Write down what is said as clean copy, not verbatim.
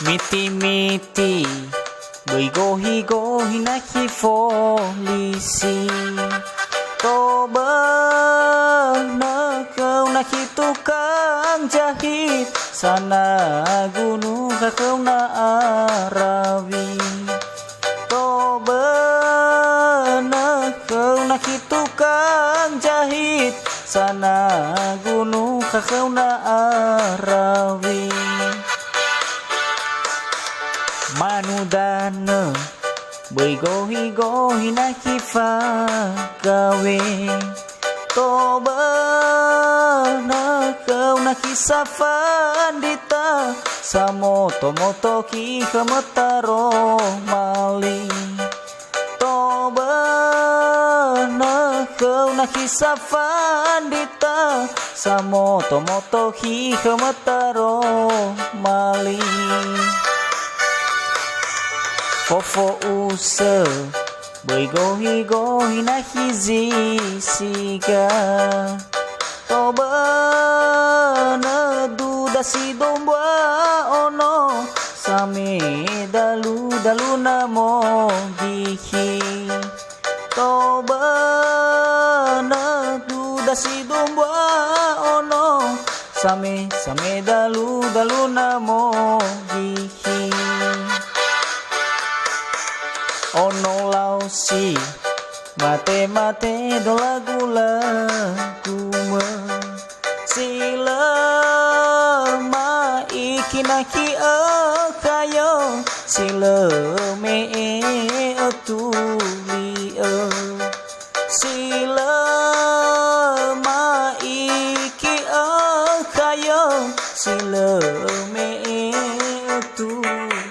Miti-miti gohi-gohi naki polisi Toba nakau naki tukang jahit Sana gunung kakau na arawi Toba nakau naki tukang jahit Sana gunung kakau na arawi Manudana gohi-gohi naki gawe Toba nakau naki safandita Samoto-moto ki kamataro mali Toba nakau naki safandita Samoto-moto ki kamataro mali Fofo usa gohi-gohi na hizisiga Toba na duda si domba ono Same dalu-dalu na mo gihi Toba na duda si domba ono Same dalu-dalu na mo gihi Ono lausi mate-mate do lagu-lagu Sila ma ikinaki akayo Sila me atuli Sila ma iki akayo Sila me atuli